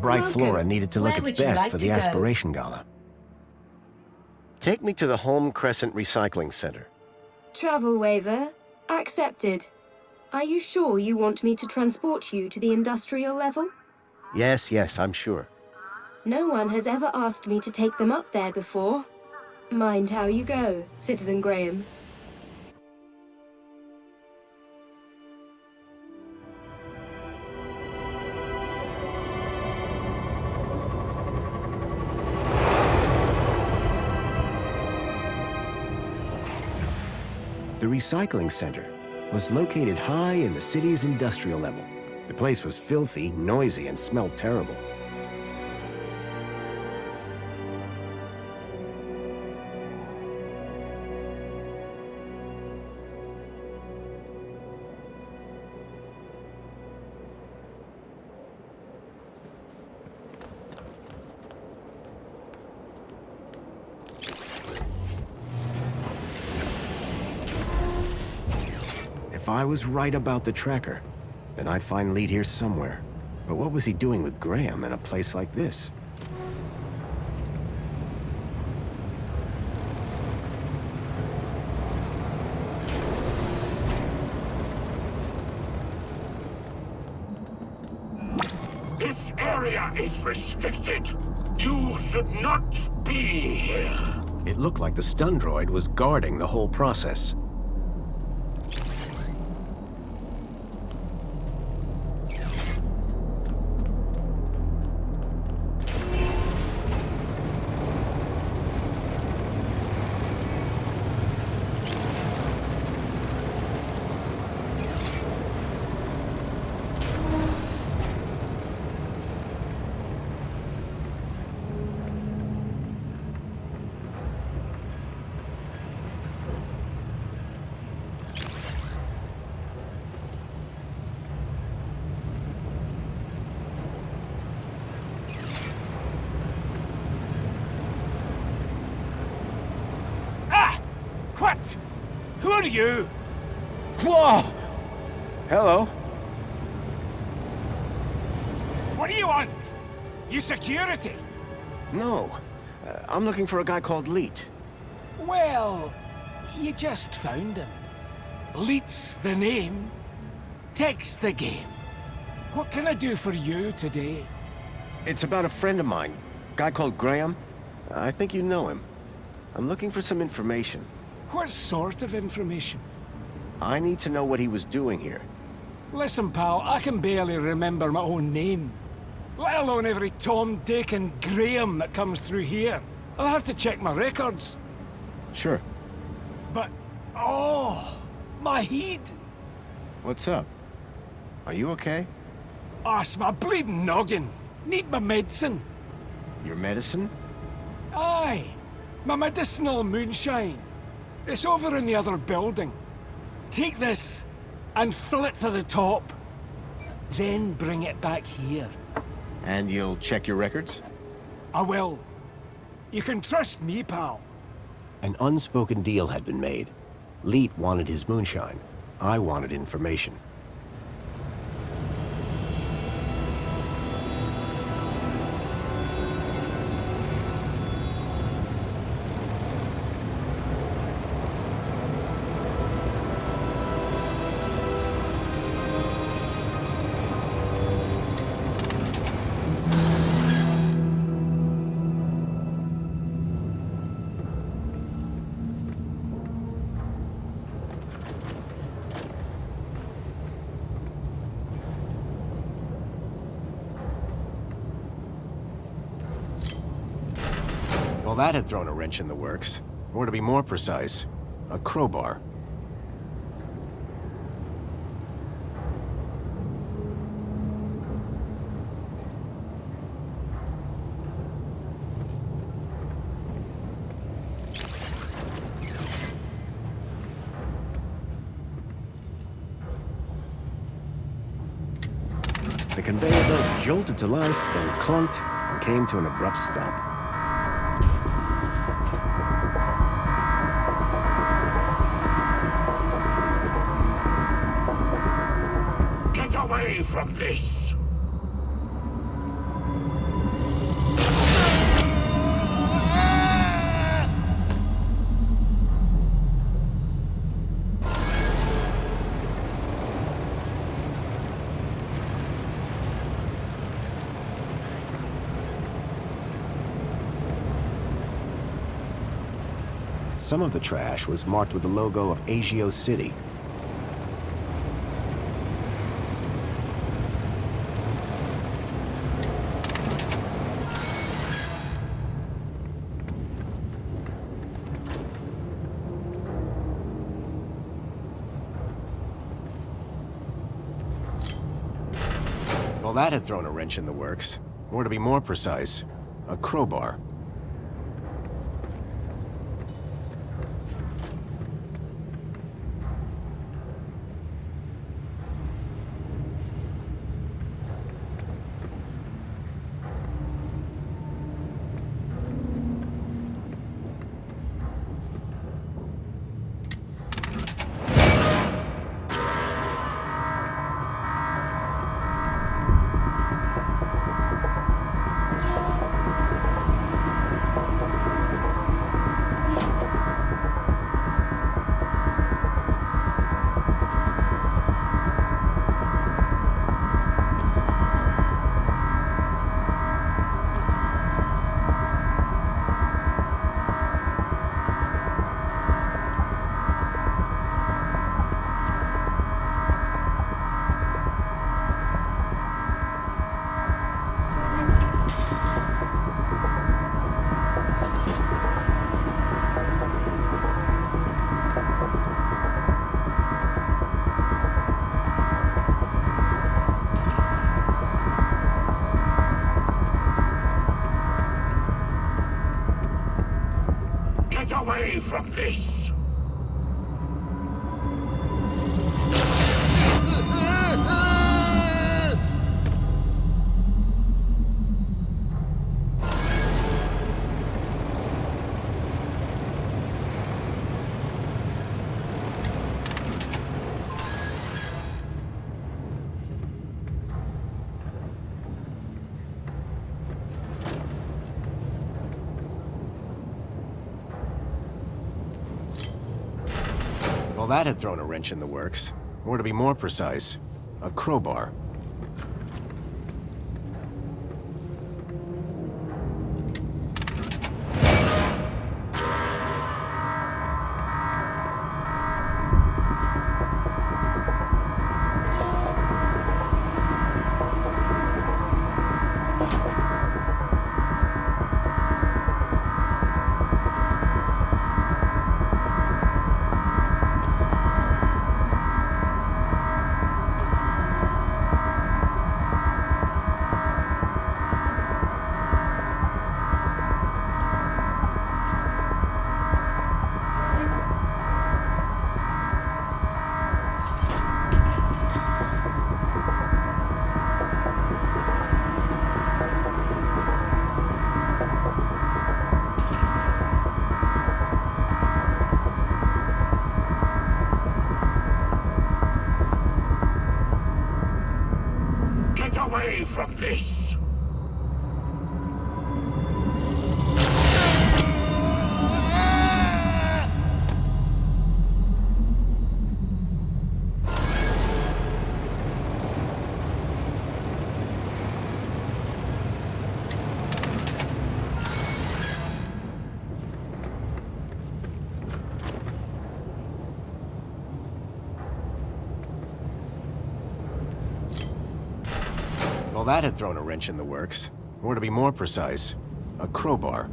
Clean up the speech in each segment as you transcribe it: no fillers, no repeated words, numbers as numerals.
bright Welcome. Flora needed to look Where its would you best like for to the go? Aspiration Gala. Take me to the Home Crescent Recycling Center. Travel waiver accepted. Are you sure you want me to transport you to the industrial level? Yes, I'm sure. No one has ever asked me to take them up there before. Mind how you go, Citizen Graham. The recycling center was located high in the city's industrial level. The place was filthy, noisy, and smelled terrible. If I was right about the tracker, then I'd find Leet here somewhere. But what was he doing with Graham in a place like this? This area is restricted. You should not be here. It looked like the stun droid was guarding the whole process. What? Who are you? Whoa! Hello. What do you want? You security? No. I'm looking for a guy called Leet. Well, you just found him. Leet's the name. Tech's the game. What can I do for you today? It's about a friend of mine. Guy called Graham. I think you know him. I'm looking for some information. What sort of information? I need to know what he was doing here. Listen, pal, I can barely remember my own name. Let alone every Tom, Dick, and Graham that comes through here. I'll have to check my records. Sure. But, oh, my head. What's up? Are you okay? It's my bleeding noggin. Need my medicine. Your medicine? Aye, my medicinal moonshine. It's over in the other building. Take this and fill it to the top. Then bring it back here. And you'll check your records? I will. You can trust me, pal. An unspoken deal had been made. Leet wanted his moonshine. I wanted information. Well, that had thrown a wrench in the works. Or to be more precise, a crowbar. The conveyor belt jolted to life, then clunked, and came to an abrupt stop. Get away from this! Some of the trash was marked with the logo of Agio City. Well, that had thrown a wrench in the works. Or to be more precise, a crowbar. Away from this! Well, that had thrown a wrench in the works. Or to be more precise, a crowbar. Away from this! Well, that had thrown a wrench in the works. Or to be more precise, a crowbar.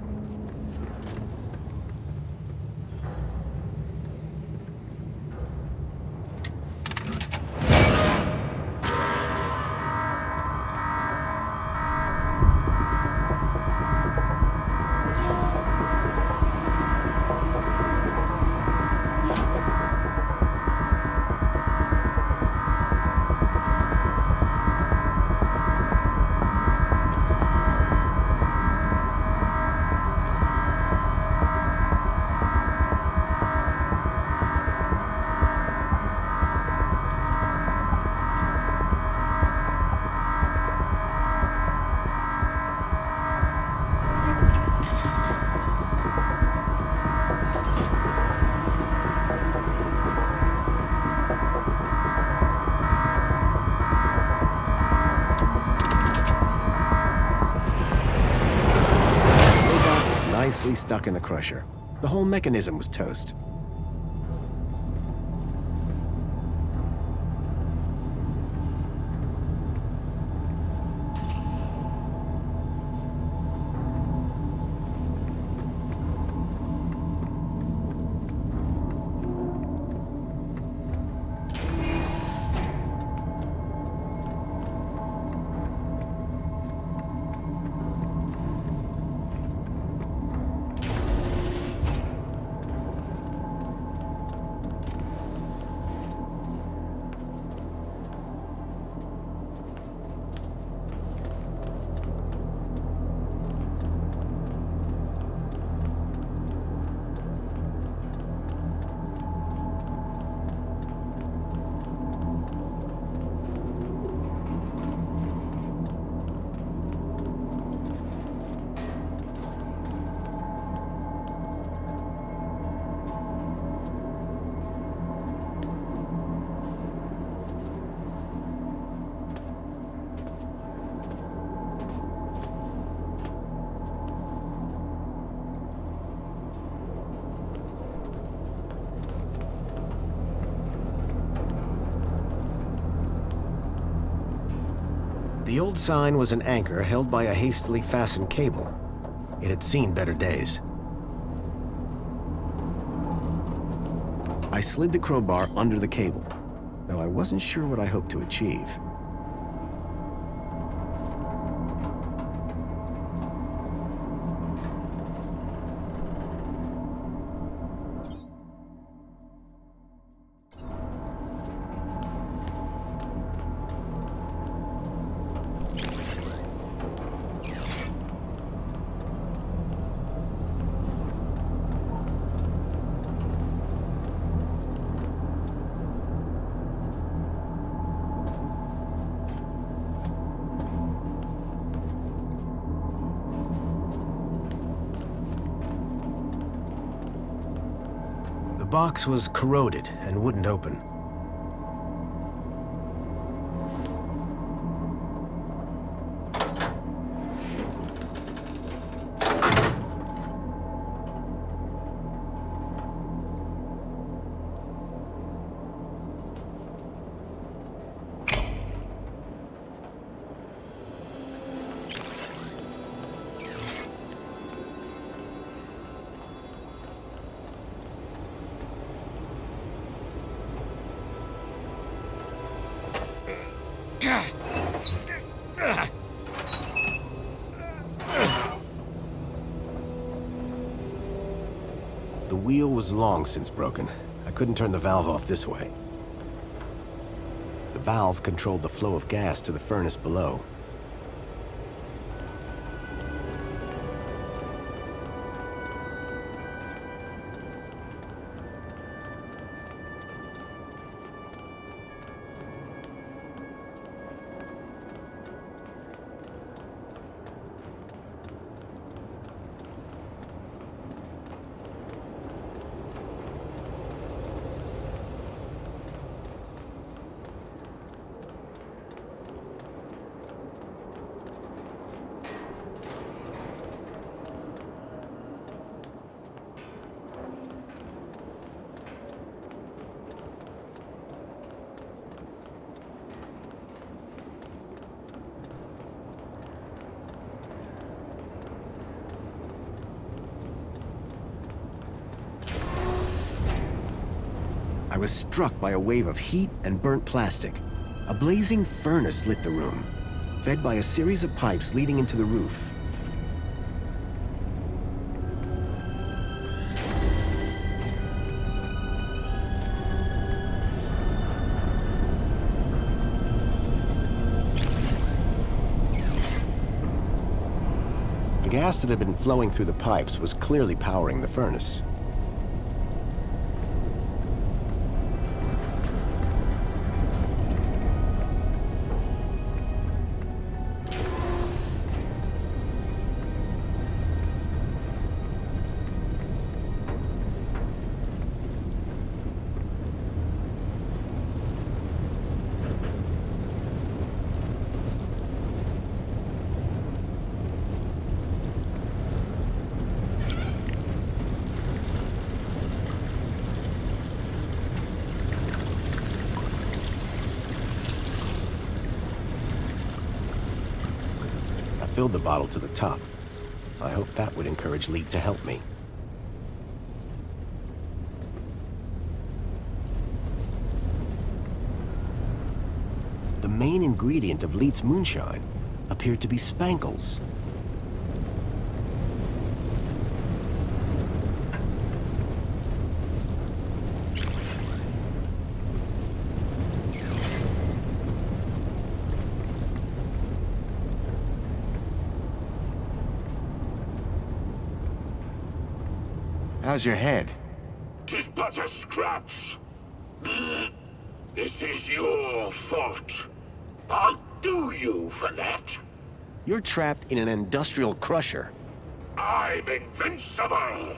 Nicely stuck in the crusher. The whole mechanism was toast. The old sign was an anchor held by a hastily fastened cable. It had seen better days. I slid the crowbar under the cable, though I wasn't sure what I hoped to achieve. The box was corroded and wouldn't open. The wheel was long since broken. I couldn't turn the valve off this way. The valve controlled the flow of gas to the furnace below. I was struck by a wave of heat and burnt plastic. A blazing furnace lit the room, fed by a series of pipes leading into the roof. The gas that had been flowing through the pipes was clearly powering the furnace. filled the bottle to the top. I hoped that would encourage Leet to help me. The main ingredient of Leet's moonshine appeared to be spangles. How's your head? 'Tis but a scratch. This is your fault. I'll do you for that. You're trapped in an industrial crusher. I'm invincible.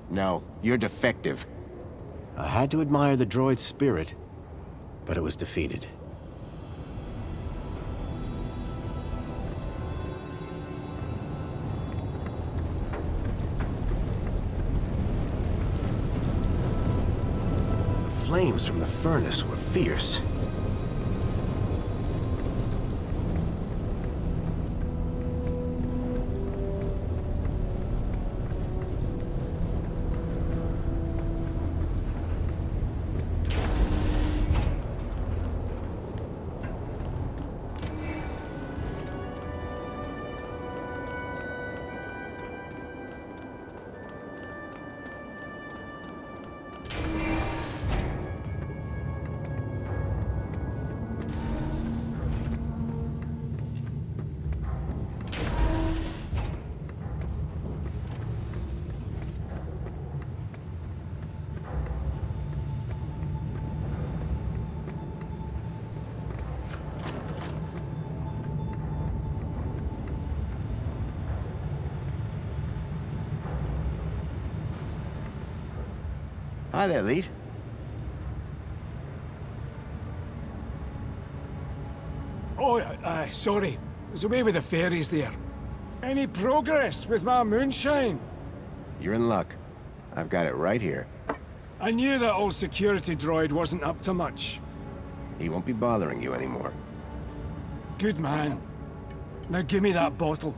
No, you're defective. I had to admire the droid's spirit, but it was defeated. The flames from the furnace were fierce. Hi there, Leet. Oh, sorry. I was away with the fairies there. Any progress with my moonshine? You're in luck. I've got it right here. I knew that old security droid wasn't up to much. He won't be bothering you anymore. Good man. Now give me that bottle.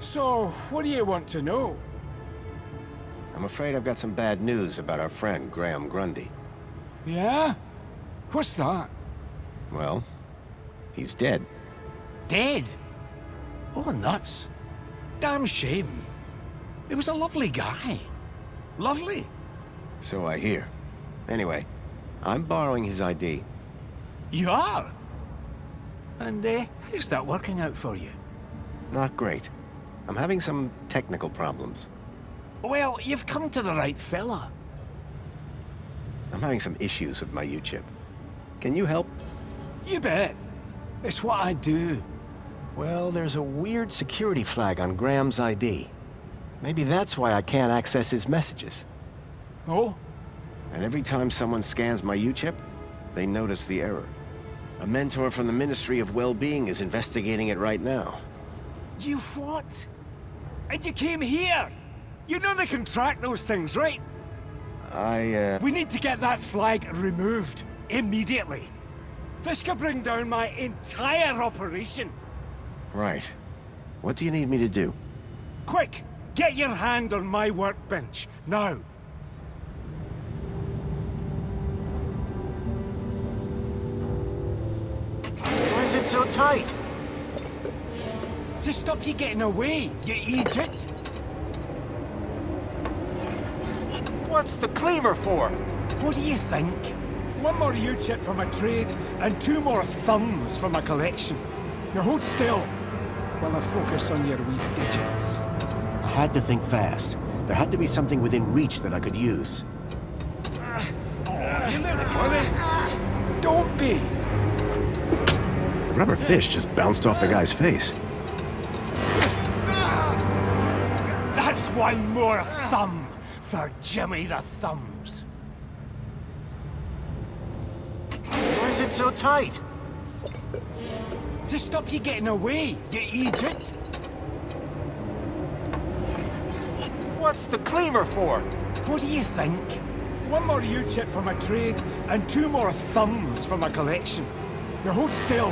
So, what do you want to know? I'm afraid I've got some bad news about our friend, Graham Grundy. Yeah? What's that? Well, he's dead. Dead? Oh, nuts. Damn shame. He was a lovely guy. Lovely. So I hear. Anyway, I'm borrowing his ID. You are? And, how's that working out for you? Not great. I'm having some technical problems. Well, you've come to the right fella. I'm having some issues with my U-chip. Can you help? You bet. It's what I do. Well, there's a weird security flag on Graham's ID. Maybe that's why I can't access his messages. Oh? And every time someone scans my U-chip, they notice the error. A mentor from the Ministry of Well-Being is investigating it right now. You what? And you came here? You know they can track those things, right? We need to get that flag removed. Immediately. This could bring down my entire operation. Right. What do you need me to do? Quick! Get your hand on my workbench. Now. Why is it so tight? To stop you getting away, you idiot! What's the cleaver for? What do you think? One more U-chip for my trade, and 2 more thumbs for my collection. Now hold still, while I focus on your wee digits. I had to think fast. There had to be something within reach that I could use. You little buddy! Don't be! The rubber fish just bounced off the guy's face. That's 1 more thumb for Jimmy the Thumbs. Why is it so tight? To stop you getting away, you idiot! What's the cleaver for? What do you think? One more U-chip for my trade, and 2 more thumbs for my collection. Now hold still,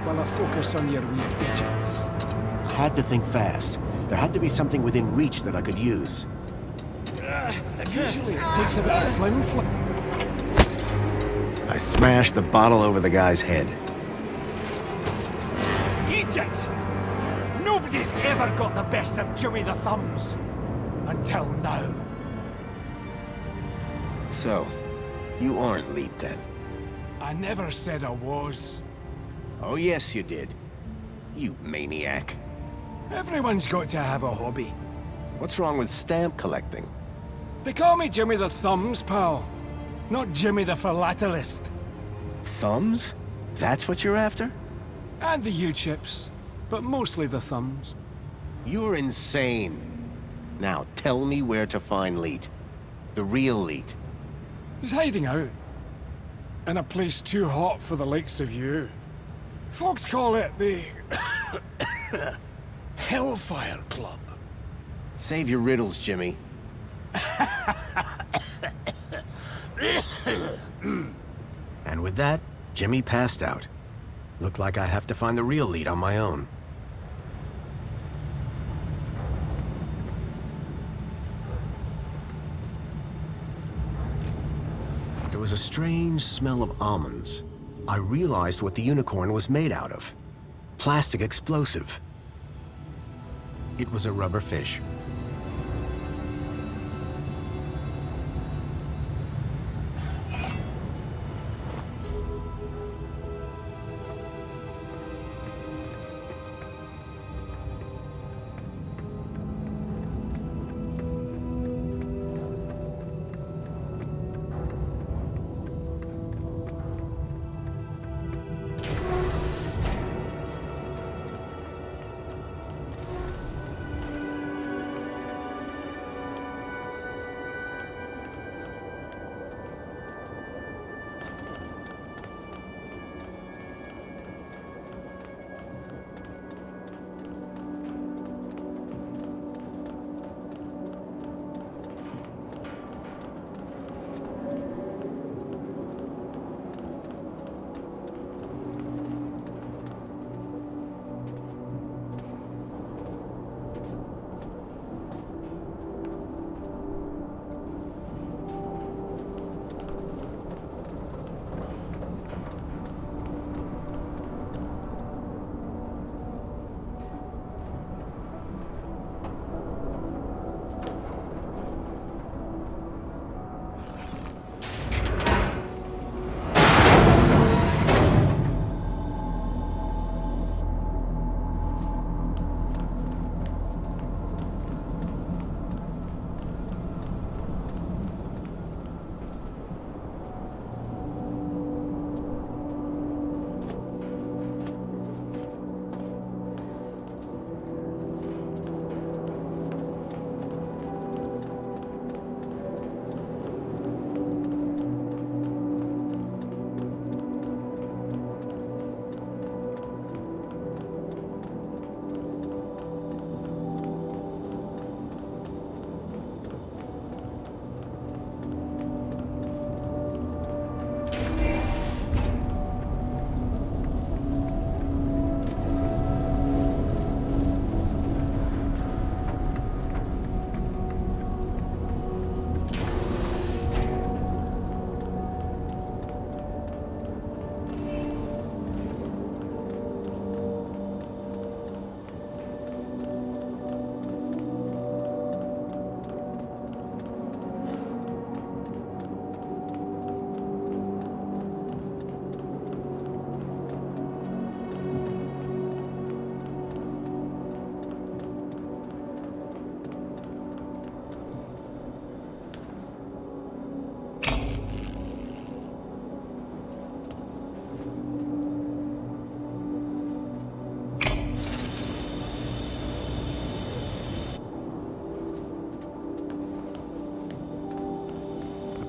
while I focus on your wee digits. I had to think fast. There had to be something within reach that I could use. Usually it takes a bit of flim-flam. I smashed the bottle over the guy's head. Egypt! Nobody's ever got the best of Jimmy the Thumbs. Until now. So, you aren't Leet then? I never said I was. Oh yes you did. You maniac. Everyone's got to have a hobby. What's wrong with stamp collecting? They call me Jimmy the Thumbs, pal. Not Jimmy the Philatelist. Thumbs? That's what you're after? And the U-chips. But mostly the thumbs. You're insane. Now tell me where to find Leet. The real Leet. He's hiding out. In a place too hot for the likes of you. Folks call it the... Hellfire Club. Save your riddles, Jimmy. And with that, Jimmy passed out. Looked like I'd have to find the real Leet on my own. There was a strange smell of almonds. I realized what the unicorn was made out of. Plastic explosive. It was a rubber fish.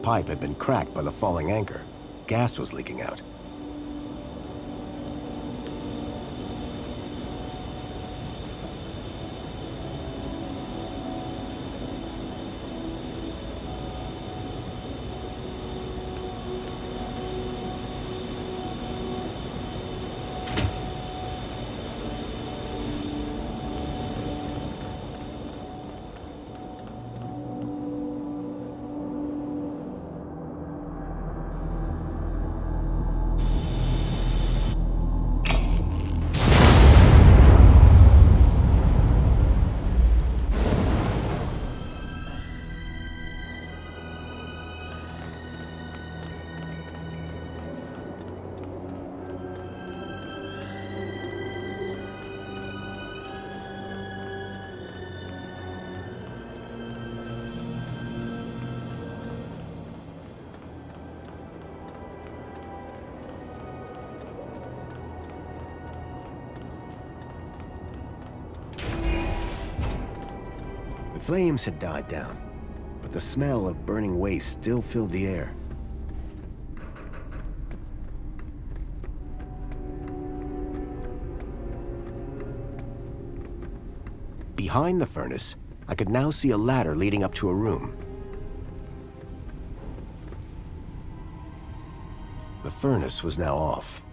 pipe had been cracked by the falling anchor. Gas was leaking out. flames had died down, but the smell of burning waste still filled the air. Behind the furnace, I could now see a ladder leading up to a room. The furnace was now off.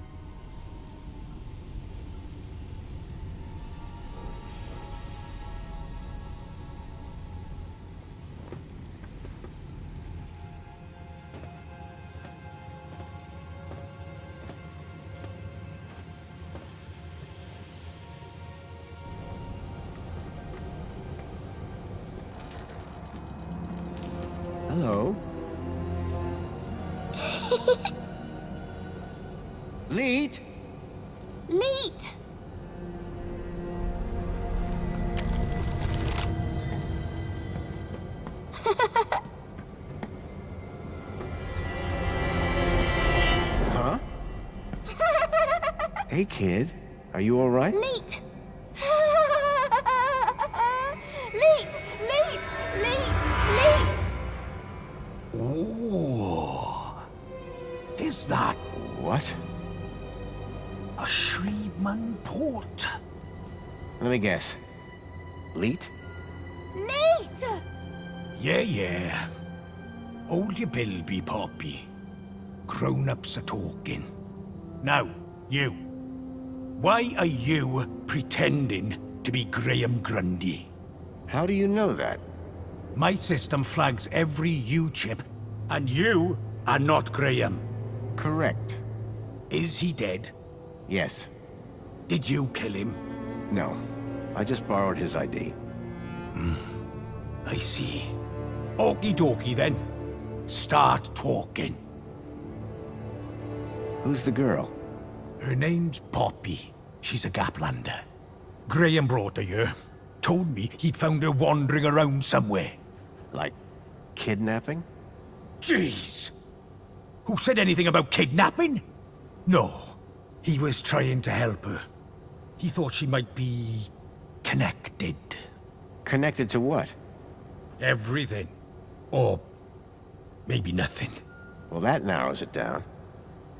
Hello. Leet? Leet! Huh? Hey, kid. Are you all right? Leet! Leet! Leet! Leet! Leet! Oh. Is that What? a Shreedman port? Let me guess. Leet? Leet! Yeah. Hold your bilby, Poppy. Grown-ups are talking. Now, you. Why are you pretending to be Graham Grundy? How do you know that? My system flags every U-chip, and you are not Graham. Correct. Is he dead? Yes. Did you kill him? No. I just borrowed his ID. I see. Okie dokie then. Start talking. Who's the girl? Her name's Poppy. She's a Gaplander. Graham brought her here. Told me he'd found her wandering around somewhere. Like, kidnapping? Jeez! Who said anything about kidnapping? No. He was trying to help her. He thought she might be connected. Connected to what? Everything. Or maybe nothing. Well, that narrows it down.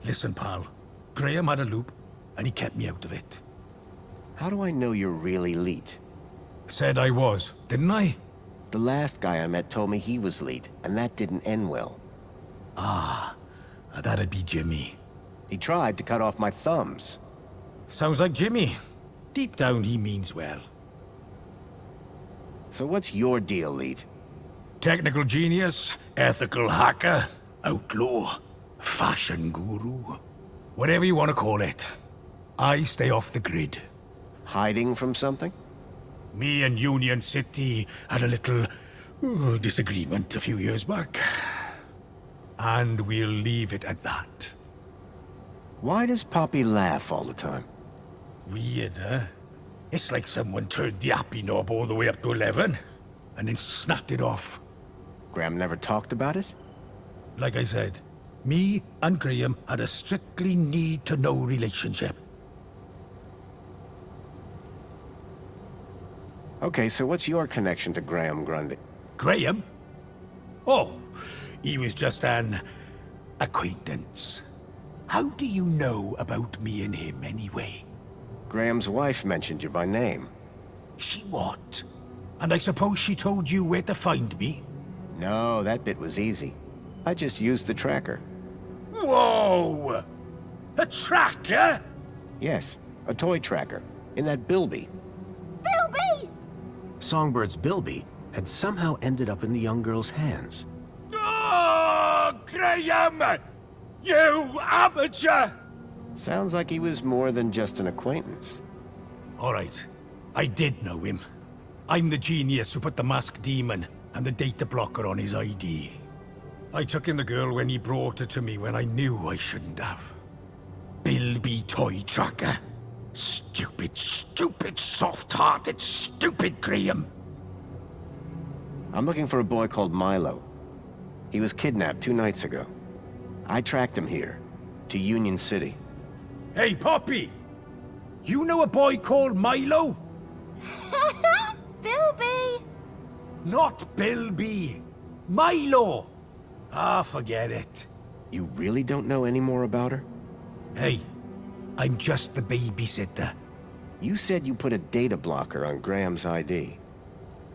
Listen, pal. Graham had a loop, and he kept me out of it. How do I know you're really Leet? Said I was, didn't I? The last guy I met told me he was Leet, and that didn't end well. That'd be Jimmy. He tried to cut off my thumbs. Sounds like Jimmy. Deep down, he means well. So what's your deal, Leet? Technical genius, ethical hacker, outlaw, fashion guru. Whatever you want to call it. I stay off the grid. Hiding from something? Me and Union City had a little disagreement a few years back. And we'll leave it at that. Why does Poppy laugh all the time? Weird, huh? It's like someone turned the happy knob all the way up to 11, and then snapped it off. Graham never talked about it? Like I said, me and Graham had a strictly need-to-know relationship. Okay, so what's your connection to Graham Grundy? Graham? Oh, he was just an acquaintance. How do you know about me and him anyway? Graham's wife mentioned you by name. She what? And I suppose she told you where to find me? No, that bit was easy. I just used the tracker. Whoa! A tracker? Yes, a toy tracker, in that bilby. Bilby! Songbird's bilby had somehow ended up in the young girl's hands. Oh, Graham! You amateur! Sounds like he was more than just an acquaintance. All right, I did know him. I'm the genius who put the masked demon and the data blocker on his ID. I took in the girl when he brought her to me when I knew I shouldn't have. Bilby toy tracker. Stupid, soft-hearted, stupid Graham. I'm looking for a boy called Milo. He was kidnapped 2 nights ago. I tracked him here, to Union City. Hey, Poppy! You know a boy called Milo? Bilby! Not Bill B. Milo! Ah, forget it. You really don't know any more about her? Hey, I'm just the babysitter. You said you put a data blocker on Graham's ID.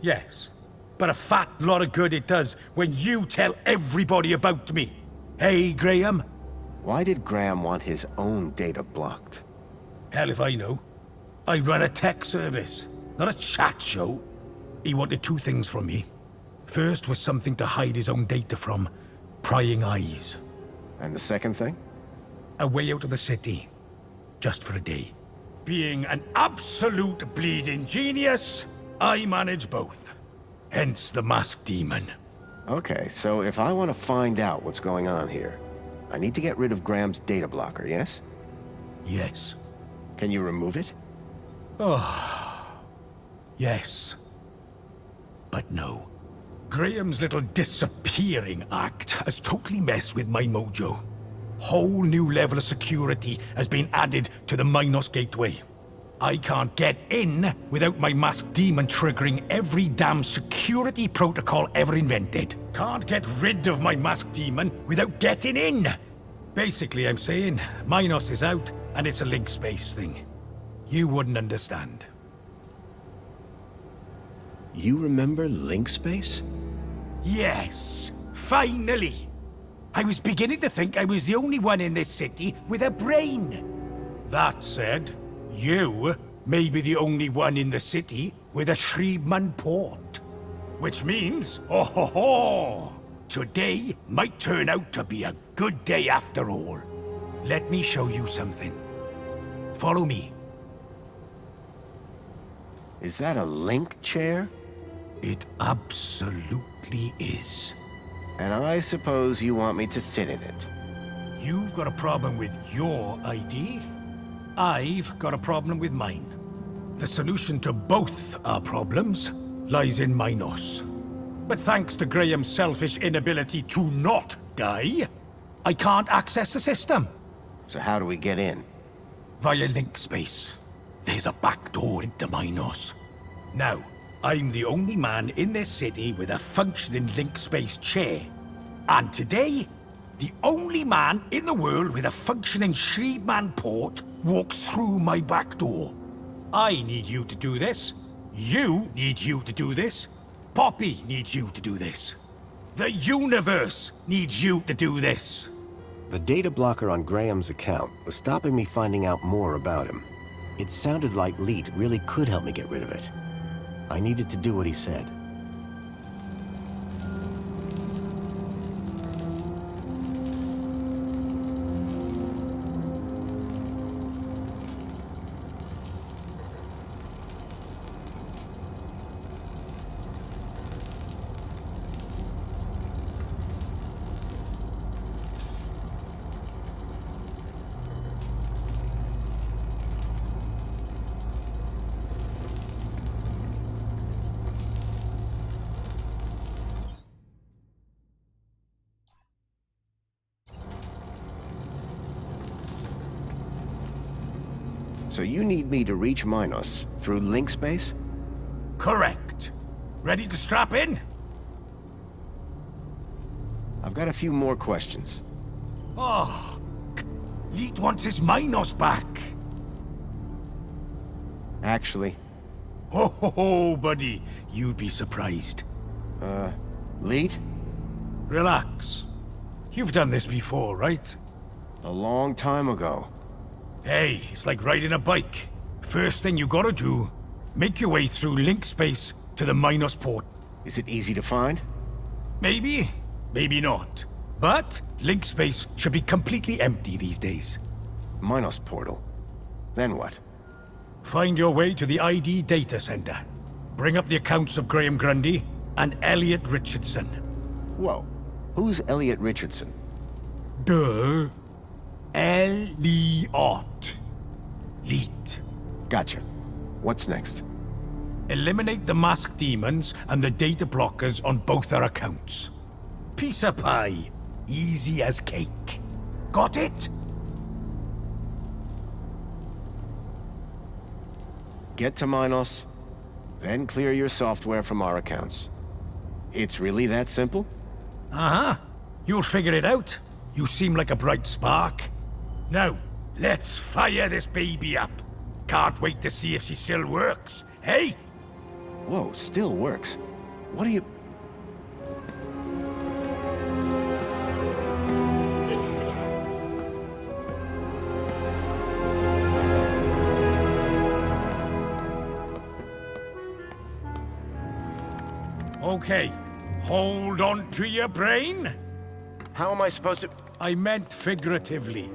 Yes, but a fat lot of good it does when you tell everybody about me. Hey, Graham? Why did Graham want his own data blocked? Hell if I know. I run a tech service, not a chat show. He wanted two things from me. First was something to hide his own data from. Prying eyes. And the second thing? A way out of the city. Just for a day. Being an absolute bleeding genius, I manage both. Hence the masked demon. Okay, so if I want to find out what's going on here, I need to get rid of Graham's data blocker, yes? Yes. Can you remove it? Yes. But no. Graham's little disappearing act has totally messed with my mojo. Whole new level of security has been added to the Minos Gateway. I can't get in without my masked demon triggering every damn security protocol ever invented. Can't get rid of my masked demon without getting in. Basically, I'm saying Minos is out and it's a link space thing. You wouldn't understand. You remember link space? Yes, finally. I was beginning to think I was the only one in this city with a brain. That said, you may be the only one in the city with a Shriebman port. Which means, oh ho ho! Today might turn out to be a good day after all. Let me show you something. Follow me. Is that a link chair? It absolutely is. And I suppose you want me to sit in it. You've got a problem with your ID. I've got a problem with mine. The solution to both our problems lies in Minos. But thanks to Graham's selfish inability to not die, I can't access the system. So how do we get in? Via link space. There's a back door into Minos. Now, I'm the only man in this city with a functioning link space chair. And today, the only man in the world with a functioning Shriebman port walks through my back door. I need you to do this. You need you to do this. Poppy needs you to do this. The universe needs you to do this. The data blocker on Graham's account was stopping me finding out more about him. It sounded like Leet really could help me get rid of it. I needed to do what he said. So you need me to reach Minos through link space? Correct. Ready to strap in? I've got a few more questions. Oh, Leet wants his Minos back. Actually, Ho ho ho, buddy. You'd be surprised. Leet? Relax. You've done this before, right? A long time ago. Hey, it's like riding a bike. First thing you gotta do, make your way through link space to the Minos port. Is it easy to find? Maybe, maybe not. But link space should be completely empty these days. Minos portal. Then what? Find your way to the ID data center. Bring up the accounts of Graham Grundy and Elliot Richardson. Whoa. Who's Elliot Richardson? Duh. Elliot. Leet. Gotcha. What's next? Eliminate the masked demons and the data blockers on both our accounts. Piece of pie. Easy as cake. Got it? Get to Minos, then clear your software from our accounts. It's really that simple? Uh-huh. You'll figure it out. You seem like a bright spark. Now, let's fire this baby up. Can't wait to see if she still works, hey? Whoa, still works. What do you... Okay, hold on to your brain. How am I supposed to... I meant figuratively.